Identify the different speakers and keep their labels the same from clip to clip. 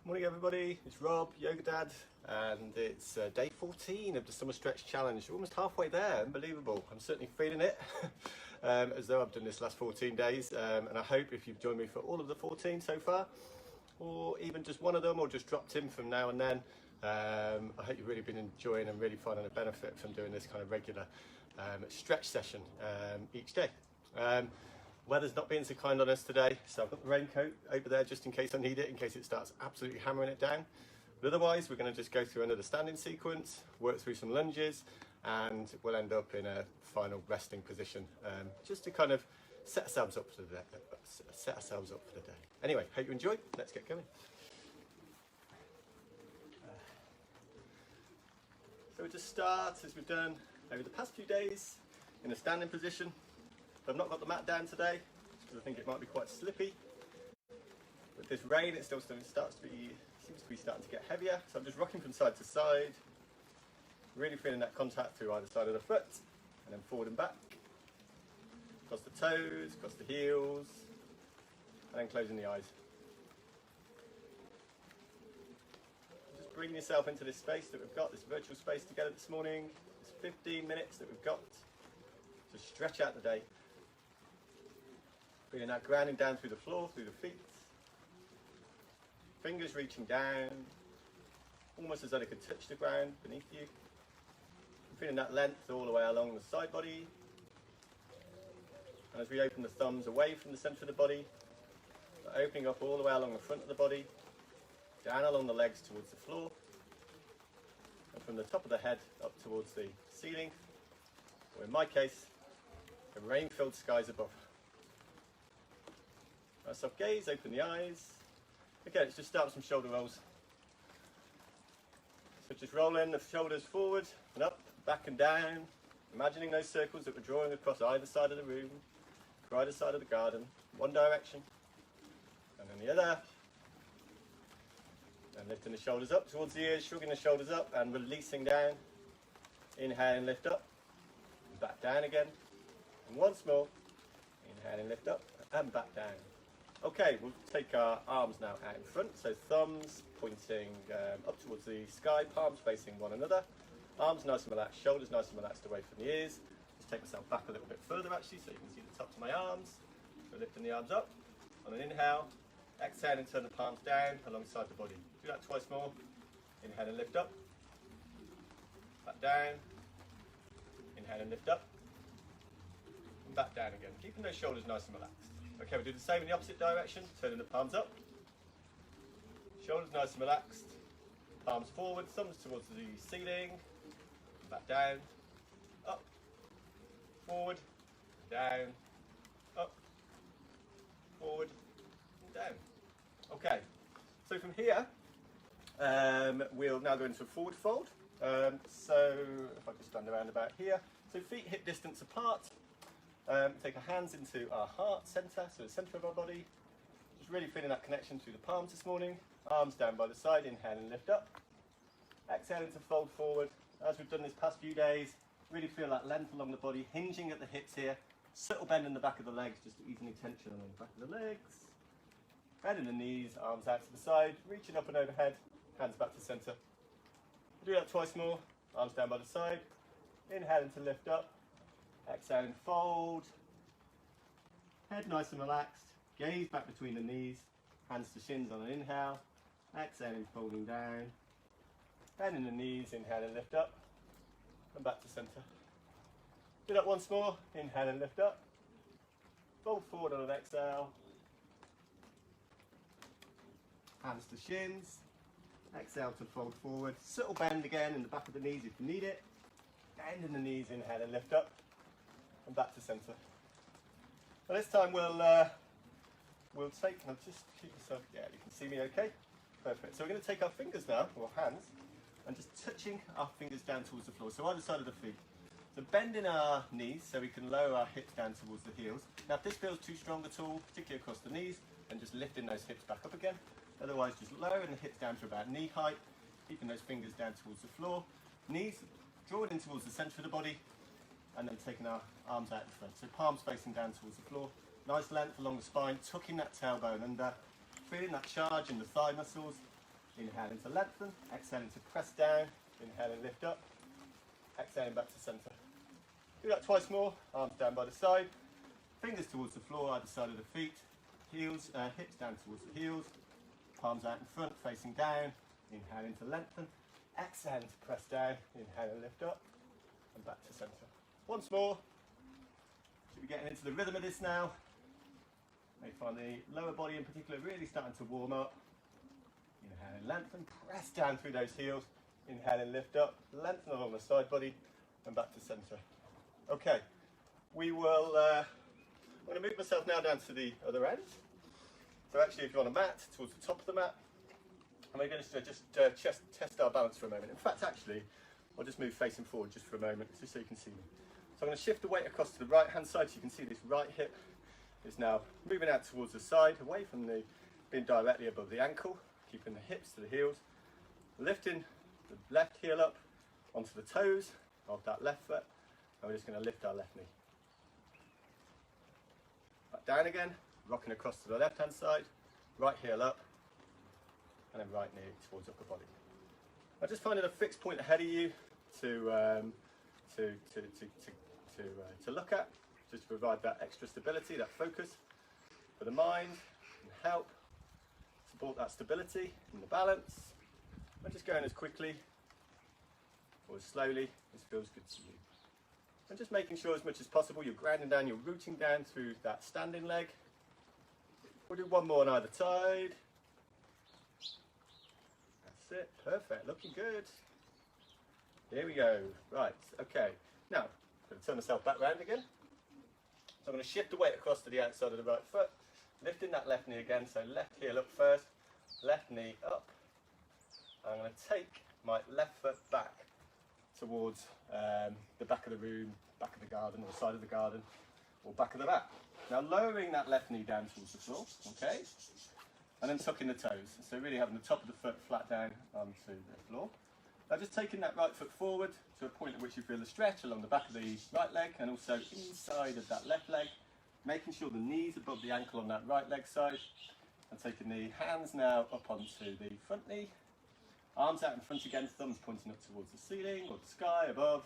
Speaker 1: Morning everybody, it's Rob, Yoga Dad, and it's day 14 of the Summer Stretch Challenge. We're almost halfway there, unbelievable. I'm certainly feeling it, as though I've done this last 14 days, and I hope if you've joined me for all of the 14 so far, or even just one of them, or just dropped in from now and then, I hope you've really been enjoying and really finding a benefit from doing this kind of regular stretch session each day. Weather's not being so kind on us today, so I've got the raincoat over there just in case I need it, in case it starts absolutely hammering it down. But otherwise, we're going to just go through another standing sequence, work through some lunges, and we'll end up in a final resting position, just to kind of set ourselves up for the day. Anyway, hope you enjoy. Let's get going. So we'll just start, as we've done over the past few days, in a standing position. I've not got the mat down today because I think it might be quite slippy. With this rain, it still seems to be starting to get heavier. So I'm just rocking from side to side, really feeling that contact through either side of the foot, and then forward and back, across the toes, across the heels, and then closing the eyes. Just bring yourself into this space that we've got, this virtual space together this morning. It's 15 minutes that we've got to stretch out the day. Feeling that grounding down through the floor, through the feet. Fingers reaching down, almost as though they could touch the ground beneath you. Feeling that length all the way along the side body. And as we open the thumbs away from the centre of the body, we're opening up all the way along the front of the body, down along the legs towards the floor, and from the top of the head up towards the ceiling, or in my case, the rain-filled skies above. Nice soft gaze, open the eyes. Okay, let's just start with some shoulder rolls. So just rolling the shoulders forward and up, back and down, imagining those circles that we're drawing across either side of the room, either side of the garden, one direction, and then the other. And lifting the shoulders up towards the ears, shrugging the shoulders up and releasing down. Inhale and lift up, back down again. And once more, inhale and lift up and back down. Okay, we'll take our arms now out in front, so thumbs pointing up towards the sky, palms facing one another. Arms nice and relaxed, shoulders nice and relaxed away from the ears. Just take myself back a little bit further actually, so you can see the tops of my arms. So lifting the arms up on an inhale, exhale and turn the palms down alongside the body. Do that twice more. Inhale and lift up, back down, inhale and lift up, and back down again. Keeping those shoulders nice and relaxed. Okay, we'll do the same in the opposite direction, turning the palms up. Shoulders nice and relaxed. Palms forward, thumbs towards the ceiling. Back down, up, forward, down, up, forward, and down. Okay, so from here, we'll now go into a forward fold. So if I just stand around about here. So feet hip distance apart. Take our hands into our heart centre, so the centre of our body. Just really feeling that connection through the palms this morning. Arms down by the side, inhale and lift up. Exhaling to fold forward. As we've done this past few days, really feel that length along the body, hinging at the hips here. Subtle bend in the back of the legs, just to ease any tension along the back of the legs. Bending the knees, arms out to the side, reaching up and overhead, hands back to centre. Do that twice more, arms down by the side. Inhaling to lift up. Exhale and fold. Head nice and relaxed. Gaze back between the knees. Hands to shins on an inhale. Exhaling, folding down. Bending the knees. Inhale and lift up. And back to centre. Do that once more. Inhale and lift up. Fold forward on an exhale. Hands to shins. Exhale to fold forward. Subtle bend again in the back of the knees if you need it. Bend in the knees. Inhale and lift up. And back to centre. Now this time we'll take, I'll just keep myself, yeah, you can see me okay? Perfect. So we're going to take our fingers now, or hands, and just touching our fingers down towards the floor, so either side of the feet. So bending our knees so we can lower our hips down towards the heels. Now if this feels too strong at all, particularly across the knees, then just lifting those hips back up again. Otherwise just lowering the hips down to about knee height, keeping those fingers down towards the floor. Knees drawing in towards the centre of the body, and then taking our arms out in front. So palms facing down towards the floor. Nice length along the spine, tucking that tailbone under, feeling that charge in the thigh muscles, Inhaling to lengthen, exhaling to press down, inhaling lift up, exhaling back to centre. Do that twice more, arms down by the side, fingers towards the floor either side of the feet, hips down towards the heels, palms out in front facing down, inhaling to lengthen, exhaling to press down, inhaling lift up and back to centre. Once more, should be getting into the rhythm of this now. You may find the lower body in particular really starting to warm up. Inhaling, lengthen, press down through those heels. Inhaling, lift up, lengthen along the side body and back to centre. Okay, we will, I'm going to move myself now down to the other end. So actually if you're on a mat, towards the top of the mat, and we're going to just test our balance for a moment. In fact, actually, I'll just move facing forward just for a moment, just so you can see me. So I'm going to shift the weight across to the right hand side so you can see this right hip is now moving out towards the side, away from the being directly above the ankle, keeping the hips to the heels, lifting the left heel up onto the toes of that left foot, and we're just going to lift our left knee. Back down again, rocking across to the left hand side, right heel up, and then right knee towards upper body. Now just finding a fixed point ahead of you to look at, just to provide that extra stability, that focus for the mind, and help support that stability and the balance. And just going as quickly or as slowly as feels good to you. And just making sure as much as possible you're grounding down, you're rooting down through that standing leg. We'll do one more on either side. That's it, perfect, looking good. Here we go, right, okay. Now, I'm going to turn myself back round again. So I'm going to shift the weight across to the outside of the right foot, lifting that left knee again, so left heel up first, left knee up. I'm going to take my left foot back towards the back of the room, back of the garden, or side of the garden, or back of the mat. Now lowering that left knee down towards the floor, okay? And then tucking the toes, so really having the top of the foot flat down onto the floor. Now just taking that right foot forward to a point at which you feel a stretch along the back of the right leg and also inside of that left leg, making sure the knee's above the ankle on that right leg side, and taking the hands now up onto the front knee, arms out in front again, thumbs pointing up towards the ceiling or the sky above,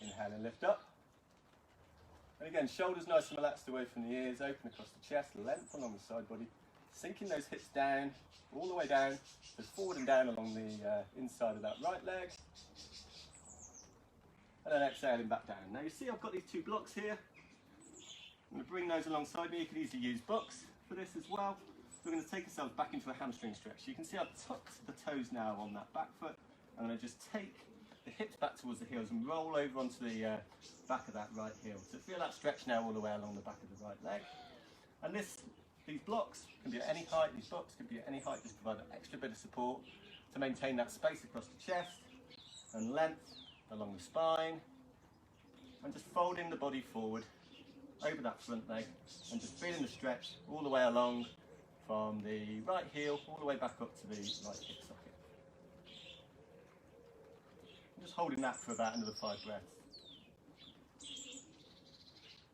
Speaker 1: inhale and lift up. And again, shoulders nice and relaxed away from the ears, open across the chest, length along the side body, sinking those hips down, all the way down, just forward and down along the inside of that right leg. And then exhaling back down. Now you see I've got these two blocks here. I'm going to bring those alongside me. You could easily use blocks for this as well. We're going to take ourselves back into a hamstring stretch. You can see I've tucked the toes now on that back foot. I'm going to just take the hips back towards the heels and roll over onto the back of that right heel. So feel that stretch now all the way along the back of the right leg. And these blocks can be at any height, these blocks can be at any height, just provide an extra bit of support to maintain that space across the chest and length along the spine, and just folding the body forward over that front leg and just feeling the stretch all the way along from the right heel all the way back up to the right hip socket. I'm just holding that for about another 5 breaths.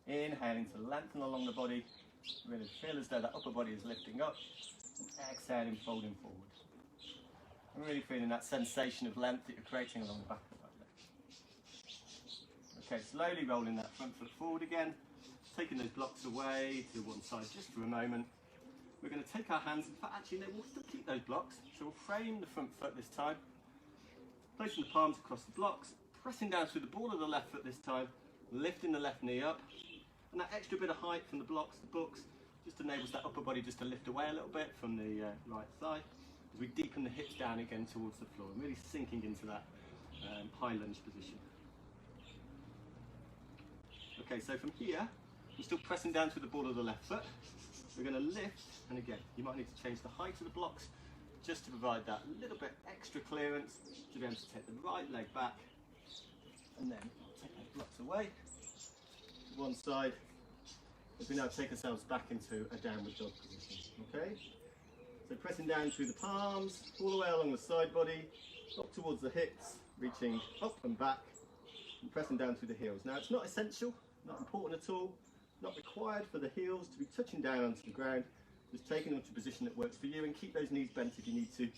Speaker 1: Inhaling to lengthen along the body, really feel as though that upper body is lifting up, and exhaling, folding forward. I'm really feeling that sensation of length that you're creating along the back of the right leg. Okay, slowly rolling that front foot forward again, taking those blocks away to one side just for a moment. We're going to take our hands, in fact actually no, we'll still keep those blocks, so we'll frame the front foot this time, placing the palms across the blocks, pressing down through the ball of the left foot this time, lifting the left knee up, and that extra bit of height from the blocks, the books, just enables that upper body just to lift away a little bit from the right thigh, as we deepen the hips down again towards the floor, and really sinking into that high lunge position. Okay, so from here, we're still pressing down through the ball of the left foot. We're going to lift, and again, you might need to change the height of the blocks just to provide that little bit extra clearance to be able to take the right leg back, and then take those blocks away to one side, as we now take ourselves back into a downward dog position. Okay, so pressing down through the palms, all the way along the side body, up towards the hips, reaching up and back, and pressing down through the heels. Now it's not essential, not important at all, not required for the heels to be touching down onto the ground, Just taking them to a position that works for you, and keep those knees bent if you need to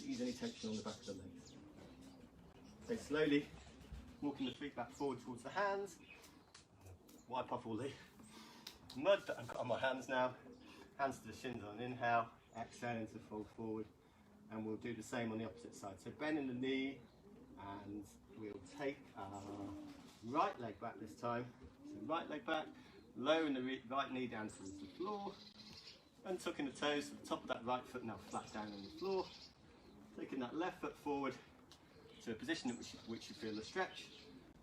Speaker 1: ease any tension on the back of the legs. So slowly walking the feet back forward towards the hands. Wipe off all the mud that I've got on my hands now. Hands to the shins on an inhale, exhaling to fold forward, and we'll do the same on the opposite side. So bending the knee, and we'll take our right leg back this time. So right leg back, lowering the right knee down towards the floor, and tucking the toes to the top of that right foot now flat down on the floor. Taking that left foot forward to a position in which you feel the stretch,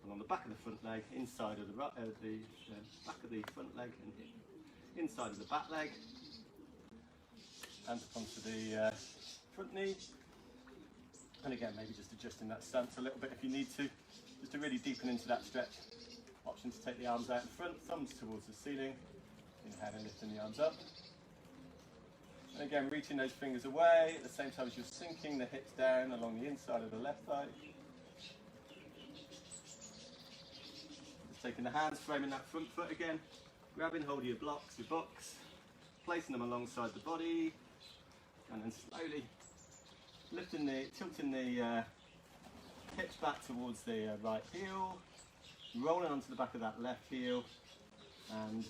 Speaker 1: and on the back of the front leg, inside of the back of the front leg, and inside of the back leg, and up onto the front knee. And again, maybe just adjusting that stance a little bit if you need to, just to really deepen into that stretch. Option to take the arms out in front, thumbs towards the ceiling, inhaling, lifting the arms up. And again, reaching those fingers away at the same time as you're sinking the hips down along the inside of the left thigh. Just taking the hands, framing that front foot again, grabbing hold of your blocks, your books, placing them alongside the body, and then slowly tilting the hips back towards the right heel, rolling onto the back of that left heel, and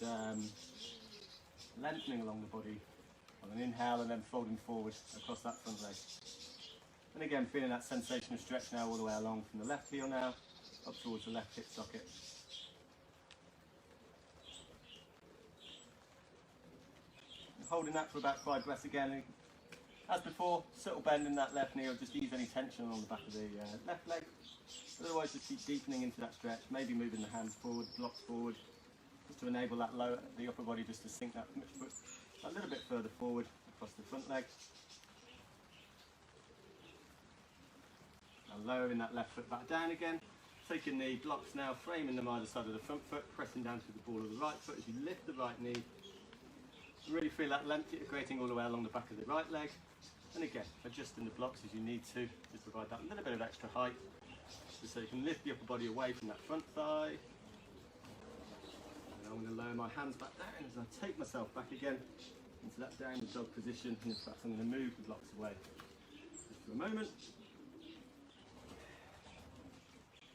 Speaker 1: lengthening along the body on an inhale, and then folding forward across that front leg. And again, feeling that sensation of stretch now all the way along from the left heel now, up towards the left hip socket. And holding that for about 5 breaths again. As before, subtle bend in that left knee, or just ease any tension along the back of the left leg. Otherwise, just keep deepening into that stretch, maybe moving the hands forward, blocks forward, just to enable that the upper body just to sink that foot a little bit further forward across the front leg. And lowering that left foot back down again. Taking the blocks now, framing them either side of the front foot, pressing down to the ball of the right foot as you lift the right knee. Really feel that length integrating all the way along the back of the right leg. And again, adjusting the blocks as you need to provide that little bit of extra height, just so you can lift the upper body away from that front thigh. And I'm going to lower my hands back down as I take myself back again into that downward dog position. And in fact, I'm going to move the blocks away just for a moment.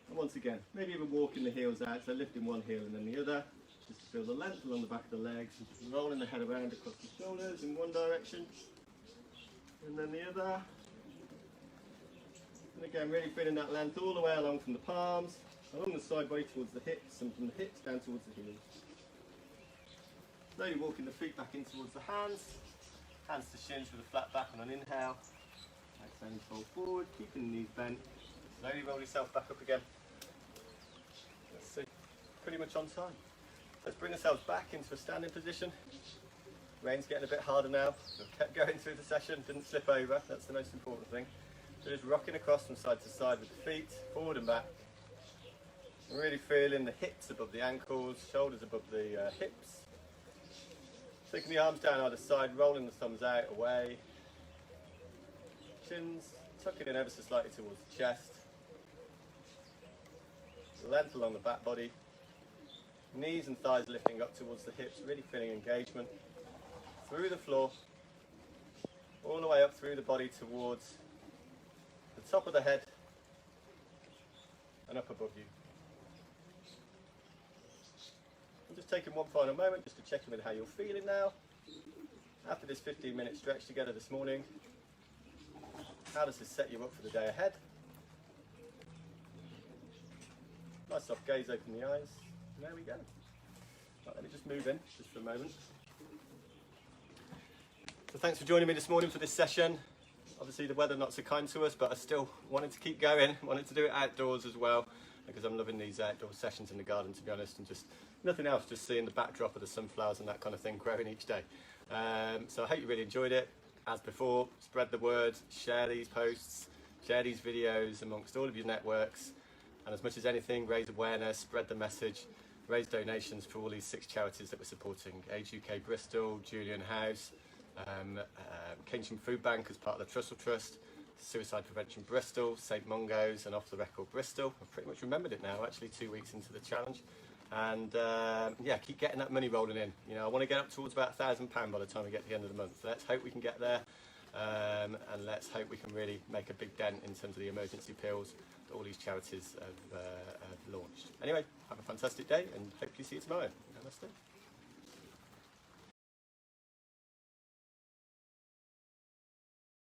Speaker 1: And once again, maybe even walking the heels out, so lifting one heel and then the other, just to feel the length along the back of the legs, and just rolling the head around across the shoulders in one direction, and then the other. And again, really feeling that length all the way along from the palms, along the side body towards the hips, and from the hips down towards the heels. Slowly walking the feet back in towards the hands to shins with a flat back on an inhale. Exhaling, fold forward, keeping the knees bent. Slowly roll yourself back up again. Let's see, pretty much on time. Let's bring ourselves back into a standing position. Rain's getting a bit harder now. We've kept going through the session, didn't slip over, that's the most important thing. So just rocking across from side to side with the feet, forward and back. And really feeling the hips above the ankles, shoulders above the hips. Taking the arms down either side, rolling the thumbs out, away. Shins, tucking in ever so slightly towards the chest. Length along the back body. Knees and thighs lifting up towards the hips, really feeling engagement. Through the floor, all the way up through the body towards the top of the head and up above you. I'm just taking one final moment just to check in with how you're feeling now. After this 15-minute stretch together this morning, how does this set you up for the day ahead? Nice soft gaze, open the eyes. And there we go. Right, let me just move in just for a moment. So thanks for joining me this morning for this session. Obviously the weather not so kind to us, but I still wanted to keep going, wanted to do it outdoors as well, because I'm loving these outdoor sessions in the garden, to be honest, and just nothing else, just seeing the backdrop of the sunflowers and that kind of thing growing each day. So I hope you really enjoyed it. As before, spread the word, share these posts, share these videos amongst all of your networks, and as much as anything, raise awareness, spread the message, raise donations for all these 6 charities that we're supporting: Age UK Bristol, Julian House, Keynsham Food Bank as part of the Trussell Trust, Suicide Prevention Bristol, St Mungo's, and Off the Record Bristol. I've pretty much remembered it now, actually 2 weeks into the challenge. And yeah, keep getting that money rolling in. You know, I want to get up towards about £1,000 by the time we get to the end of the month. So let's hope we can get there, and let's hope we can really make a big dent in terms of the emergency pills that all these charities have launched. Anyway, have a fantastic day, and hopefully see you tomorrow. Namaste.